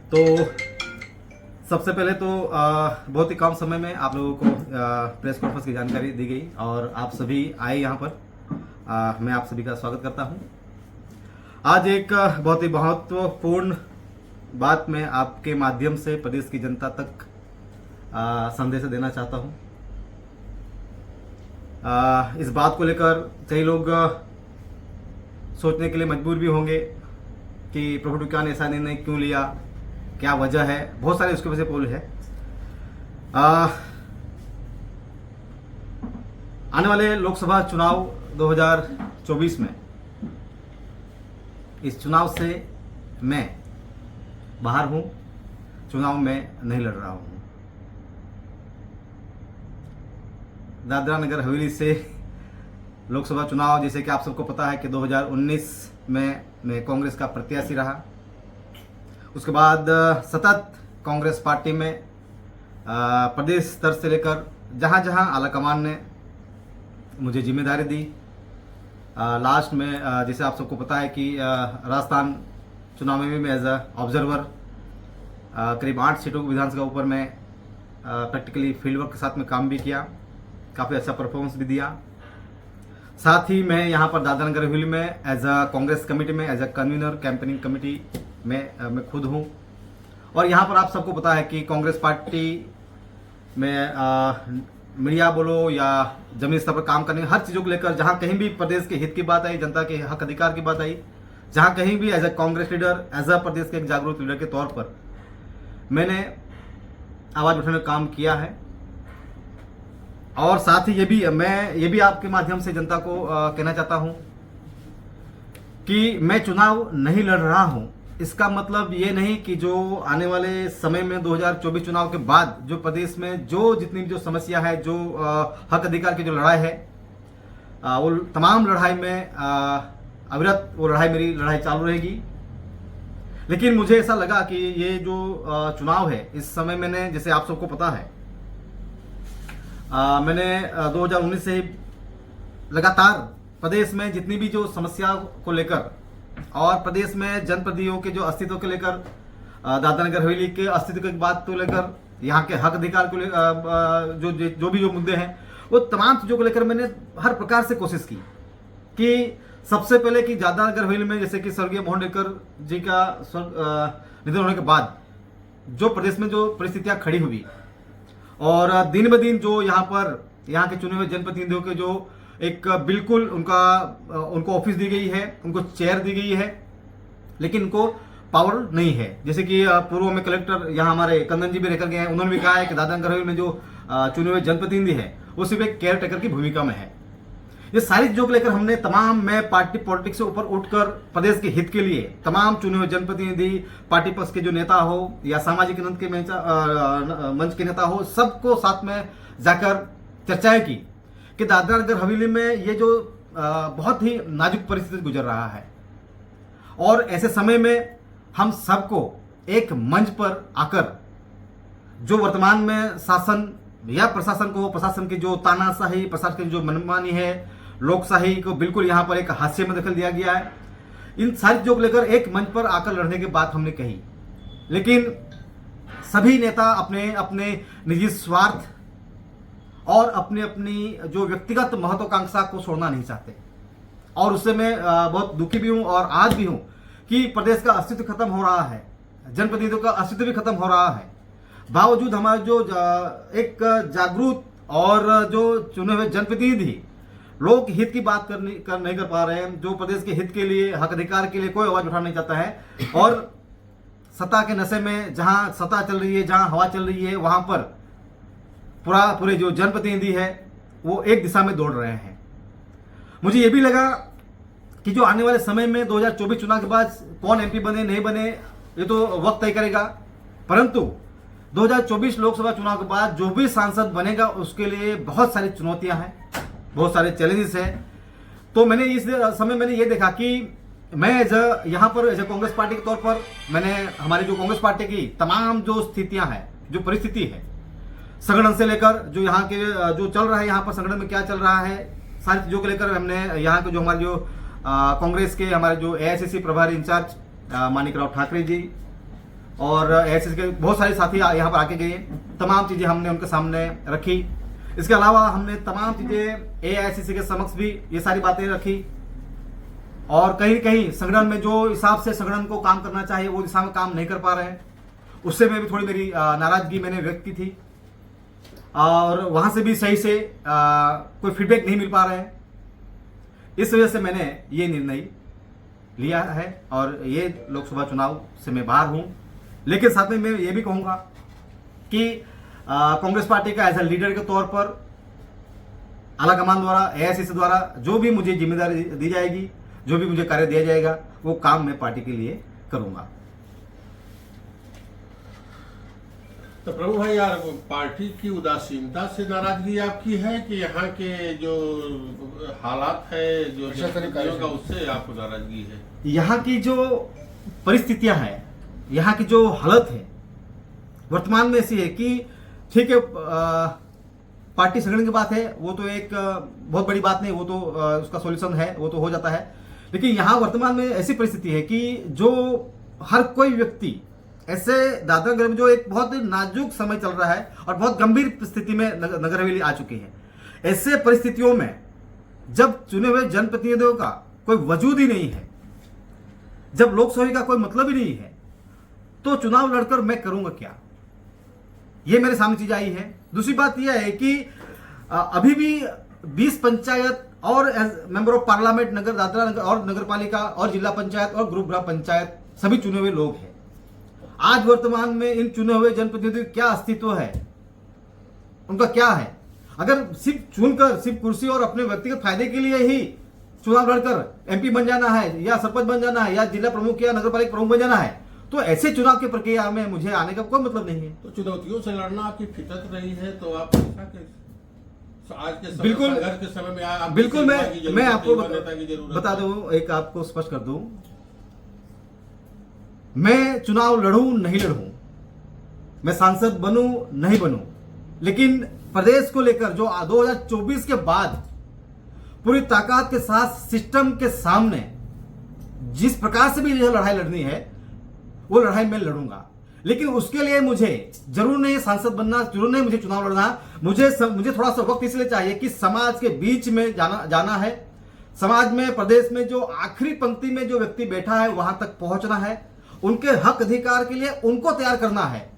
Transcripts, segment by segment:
तो सबसे पहले तो बहुत ही कम समय में आप लोगों को प्रेस कॉन्फ्रेंस की जानकारी दी गई और आप सभी आए यहाँ पर। मैं आप सभी का स्वागत करता हूँ। आज एक बहुत ही महत्वपूर्ण बात मैं आपके माध्यम से प्रदेश की जनता तक संदेश देना चाहता हूँ। इस बात को लेकर कई लोग सोचने के लिए मजबूर भी होंगे कि प्रभु टुक्या ने ऐसा निर्णय क्यों लिया, क्या वजह है। बहुत सारे उसके वजह से पोल है। आने वाले लोकसभा चुनाव 2024 में इस चुनाव से मैं बाहर हूं, चुनाव में नहीं लड़ रहा हूं। दादरा नगर हवेली से लोकसभा चुनाव, जैसे कि आप सबको पता है कि 2019 में मैं कांग्रेस का प्रत्याशी रहा। उसके बाद सतत कांग्रेस पार्टी में प्रदेश स्तर से लेकर जहां जहां आलाकमान ने मुझे जिम्मेदारी दी। लास्ट में जैसे आप सबको पता है कि राजस्थान चुनाव में भी मैं एज अ ऑब्जर्वर करीब 8 सीटों को विधानसभा ऊपर मैं प्रैक्टिकली फील्ड वर्क के साथ में काम भी किया, काफ़ी अच्छा परफॉर्मेंस भी दिया। साथ ही मैं यहाँ पर दादरा नगर हवेली में एज अ कांग्रेस कमेटी में as a convener campaigning committee में मैं खुद हूँ। और यहाँ पर आप सबको पता है कि कांग्रेस पार्टी में मीडिया बोलो या जमीन स्तर पर काम करने, हर चीज़ों को लेकर जहाँ कहीं भी प्रदेश के हित की बात आई, जनता के हक अधिकार की बात आई, जहाँ कहीं भी as a Congress leader, as a प्रदेश के एक जागरूक लीडर के तौर पर मैंने आवाज़ उठाने का काम किया है। और साथ ही मैं ये भी आपके माध्यम से जनता को कहना चाहता हूं कि मैं चुनाव नहीं लड़ रहा हूं। इसका मतलब ये नहीं कि जो आने वाले समय में 2024 चुनाव के बाद जो प्रदेश में जो जितनी भी जो समस्या है, जो हक अधिकार की जो लड़ाई है, वो तमाम लड़ाई में अविरत वो लड़ाई मेरी लड़ाई चालू रहेगी। लेकिन मुझे ऐसा लगा कि ये जो चुनाव है इस समय मैंने, जैसे आप सबको पता है, मैंने 2019 से लगातार प्रदेश में जितनी भी जो समस्या को लेकर और प्रदेश में जनप्रतिनिधियों के जो अस्तित्व को लेकर, दादरा नगर हवेली के अस्तित्व की बात को लेकर, यहाँ के हक अधिकार को लेकर जो मुद्दे हैं, वो तमाम चीज़ों को लेकर मैंने हर प्रकार से कोशिश की कि सबसे पहले कि दादरा नगर हवेली में जैसे कि स्वर्गीय मोहन डेकर जी का निधन होने के बाद जो प्रदेश में जो परिस्थितियाँ खड़ी हुई और दिन ब दिन जो यहाँ के चुने हुए जनप्रतिनिधियों के जो एक बिल्कुल उनको ऑफिस दी गई है, उनको चेयर दी गई है, लेकिन उनको पावर नहीं है। जैसे कि पूर्व में कलेक्टर यहाँ हमारे कंदन जी भी रहकर गए हैं, उन्होंने भी कहा है कि दादरा नगर हवेली में जो चुने हुए जनप्रतिनिधि है वो सिर्फ एक केयर टेकर की भूमिका में है। ये सारी चीजों को लेकर हमने मैं पार्टी पॉलिटिक्स से ऊपर उठकर प्रदेश के हित के लिए तमाम चुने हुए जनप्रतिनिधि, पार्टी पक्ष के जो नेता हो या सामाजिक न्याय के मंच के नेता हो, सबको साथ में जाकर चर्चाएं की कि दादरा नगर हवेली में ये जो बहुत ही नाजुक परिस्थिति गुजर रहा है और ऐसे समय में हम सबको एक मंच पर आकर जो वर्तमान में शासन या प्रशासन की जो तानाशाही, प्रशासन की जो मनमानी है, लोकशाही को बिल्कुल यहाँ पर एक हाशिए में दखल दिया गया है, इन सारी चीजों को लेकर एक मंच पर आकर लड़ने की बात हमने कही। लेकिन सभी नेता अपने अपने निजी स्वार्थ और अपनी जो व्यक्तिगत महत्वाकांक्षा को छोड़ना नहीं चाहते। और उससे मैं बहुत दुखी भी हूं और आज भी हूं कि प्रदेश का अस्तित्व खत्म हो रहा है, जनप्रतिनिधियों का अस्तित्व भी खत्म हो रहा है। बावजूद हमारे जो एक जागरूक और जो चुने हुए जनप्रतिनिधि लोक हित की बात नहीं कर पा रहे हैं, जो प्रदेश के हित के लिए, हक अधिकार के लिए कोई आवाज उठाना नहीं चाहता है और सत्ता के नशे में जहां सत्ता चल रही है, जहां हवा चल रही है, वहां पर पूरे जो जनप्रतिनिधि है वो एक दिशा में दौड़ रहे हैं। मुझे ये भी लगा कि जो आने वाले समय में 2024 चुनाव के बाद कौन एमपी बने नहीं बने ये तो वक्त तय करेगा, परंतु 2024 लोकसभा चुनाव के बाद जो भी सांसद बनेगा उसके लिए बहुत सारी चुनौतियां हैं, बहुत सारे चैलेंजेस हैं। तो मैंने इस समय ये देखा कि मैं यहाँ पर एज कांग्रेस पार्टी के तौर पर मैंने हमारी जो कांग्रेस पार्टी की तमाम जो स्थितियां हैं, जो परिस्थिति है, संगठन से लेकर जो यहाँ के जो चल रहा है, यहाँ पर संगठन में क्या चल रहा है, सारी चीज़ों को लेकर हमने यहाँ के जो हमारे जो कांग्रेस के हमारे जो एआईसीसी प्रभारी इंचार्ज मानिक राव ठाकरे जी, और ऐसे के बहुत सारे साथी यहाँ पर आके गए, तमाम चीज़ें हमने उनके सामने रखी। इसके अलावा हमने तमाम चीज़ें एआईसीसी के समक्ष भी ये सारी बातें रखी, और कहीं कहीं संगठन में जो हिसाब से संगठन को काम करना चाहिए वो दिशा में काम नहीं कर पा रहे हैं, उससे मैं भी थोड़ी मेरी नाराजगी मैंने व्यक्त की थी, और वहाँ से भी सही से कोई फीडबैक नहीं मिल पा रहे हैं। इस वजह से मैंने ये निर्णय लिया है और ये लोकसभा चुनाव से मैं बाहर हूँ। लेकिन साथ में मैं ये भी कहूँगा कि कांग्रेस पार्टी का एज ए लीडर के तौर पर आलाकमान द्वारा, एआईसीसी द्वारा जो भी मुझे जिम्मेदारी दी जाएगी, जो भी मुझे कार्य दिया जाएगा, वो काम मैं पार्टी के लिए करूँगा। तो प्रभु भाई यार, पार्टी की उदासीनता से नाराजगी आपकी है कि यहाँ के जो हालात है, जो जनप्रतिनिधियों का, उससे आपको नाराजगी है? यहाँ की जो परिस्थितियां हैं, यहाँ की जो हालत है वर्तमान में ऐसी है कि ठीक है, पार्टी संगठन की बात है, वो तो एक बहुत बड़ी बात नहीं, वो तो उसका सॉल्यूशन है, वो तो हो जाता है। लेकिन यहाँ वर्तमान में ऐसी परिस्थिति है कि जो हर कोई व्यक्ति ऐसे दादरा में जो एक बहुत नाजुक समय चल रहा है और बहुत गंभीर स्थिति में नगर हवेली आ चुकी है। ऐसे परिस्थितियों में जब चुने हुए जनप्रतिनिधियों का कोई वजूद ही नहीं है, जब लोकसभा का कोई मतलब ही नहीं है, तो चुनाव लड़कर मैं करूंगा क्या? ये मेरे सामने चीज आई है। दूसरी बात यह है कि अभी भी 20 पंचायत और मेंबर ऑफ पार्लियामेंट नगर दादरा नगर और नगर पालिका और जिला पंचायत और ग्रुप ग्राम पंचायत सभी चुने हुए लोग हैं। आज वर्तमान में इन चुने हुए जनप्रतिनिधियों का क्या अस्तित्व है, उनका क्या है? अगर सिर्फ चुनकर सिर्फ कुर्सी और अपने व्यक्तिगत फायदे के लिए ही चुनाव लड़कर एमपी बन जाना है या सरपंच बन जाना है या जिला प्रमुख या नगर पालिका प्रमुख बन जाना है, तो ऐसे चुनाव की प्रक्रिया में मुझे आने का कोई मतलब नहीं है। तो चुनौतियों से लड़ना आपकी फितरत रही है, तो आप आज के समय, बिल्कुल संघर्ष के समय में आप बिल्कुल मैं आपको बता दूं, एक आपको स्पष्ट कर दूं, मैं चुनाव लड़ूं नहीं लड़ूं, मैं सांसद बनूं नहीं बनूं, लेकिन प्रदेश को लेकर जो 2024 के बाद पूरी ताकत के साथ सिस्टम के सामने जिस प्रकार से भी यह लड़ाई लड़नी है, वो लड़ाई मैं लड़ूंगा। लेकिन उसके लिए मुझे जरूर नहीं सांसद बनना, जरूर नहीं मुझे चुनाव लड़ना। मुझे थोड़ा सा वक्त इसलिए चाहिए कि समाज के बीच में जाना है, समाज में, प्रदेश में जो आखिरी पंक्ति में जो व्यक्ति बैठा है वहां तक पहुंचना है, उनके हक अधिकार के लिए उनको तैयार करना है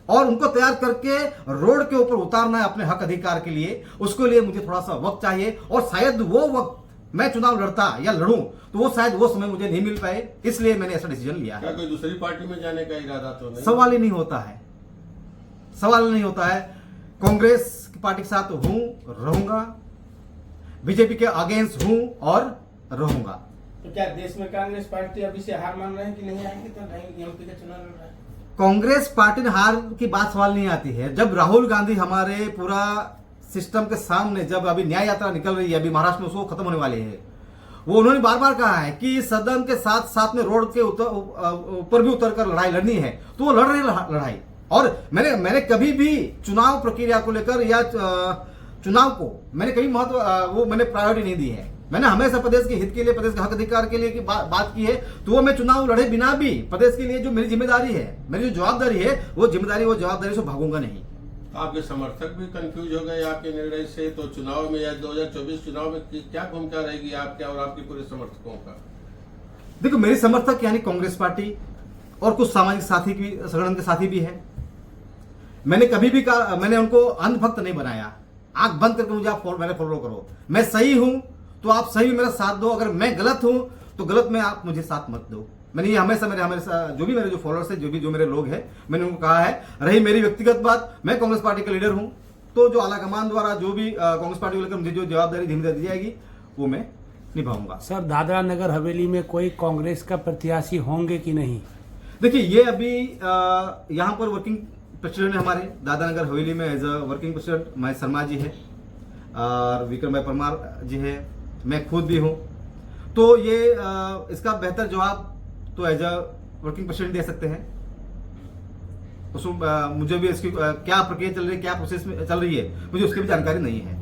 और उनको तैयार करके रोड के ऊपर उतारना है अपने हक अधिकार के लिए। उसके लिए मुझे थोड़ा सा वक्त चाहिए, और शायद वो वक्त मैं चुनाव लड़ता या लड़ूं तो वो शायद वो समय मुझे नहीं मिल पाए, इसलिए मैंने ऐसा डिसीजन लिया है। क्या कोई दूसरी पार्टी में जाने का इरादा तो नहीं? सवाल ही नहीं होता है, सवाल नहीं होता है। कांग्रेस की पार्टी के साथ हूं, रहूंगा, बीजेपी के अगेंस्ट हूं और रहूंगा। तो क्या देश में कांग्रेस पार्टी अभी से हार मान रहे हैं कि नहीं आएंगे, तो नहीं एमपी का चुनाव लड़ रहा है? कांग्रेस पार्टी ने हार की बात सवाल नहीं आती है। जब राहुल गांधी हमारे पूरा सिस्टम के सामने, जब अभी न्याय यात्रा निकल रही है, अभी महाराष्ट्र में उसको खत्म होने वाली है, वो उन्होंने बार बार कहा है कि सदन के साथ साथ में रोड के ऊपर भी उतरकर लड़ाई लड़नी है, तो वो लड़ रही लड़ाई। और मैंने कभी भी चुनाव प्रक्रिया को लेकर या चुनाव को मैंने कभी वो मैंने प्रायोरिटी नहीं दी है। मैंने हमेशा प्रदेश के हित के लिए, प्रदेश के हक अधिकार के लिए की बात की है, तो वो मैं चुनाव लड़े बिना भी प्रदेश के लिए जो मेरी जिम्मेदारी है, मेरी जो जवाबदारी है, वो जवाबदारी से भागूंगा नहीं। आपके समर्थक भी कंफ्यूज हो गए आपके निर्णय से, तो चुनाव में या 2024 चुनाव में क्या भूमिका रहेगी आपके और आपके पूरे समर्थकों का? देखो, मेरे समर्थक यानी कांग्रेस पार्टी और कुछ सामाजिक साथी भी, संगठन के साथी भी है। मैंने कभी भी कहा, मैंने उनको अंधभक्त नहीं बनाया। आंख बंद करके मुझे आप मेरे फॉलो करो, मैं सही हूं तो आप सही में मेरा साथ दो, अगर मैं गलत हूं तो गलत में आप मुझे साथ मत दो। मैंने ये हमेशा मेरे जो फॉलोअर्स है, जो मेरे लोग हैं, मैंने उनको कहा है। रही मेरी व्यक्तिगत बात, मैं कांग्रेस पार्टी का लीडर हूं, तो जो आलाकमान द्वारा जो भी कांग्रेस पार्टी को लेकर मुझे जो जवाबदारी दी जाएगी वो मैं निभाऊंगा। सर, दादरा नगर हवेली में कोई कांग्रेस का प्रत्याशी होंगे कि नहीं? देखिए, ये अभी यहाँ पर वर्किंग प्रेसिडेंट है हमारे दादरा नगर हवेली में, as a working president Mahesh Sharma ji है और विक्रम भाई परमार जी है, मैं खुद भी हूँ। तो ये इसका बेहतर जवाब तो एज अ वर्किंग प्रेसिडेंट दे सकते हैं। उसमें मुझे भी इसकी क्या प्रक्रिया चल रही है, क्या प्रोसेस में चल रही है, मुझे उसकी भी जानकारी नहीं है।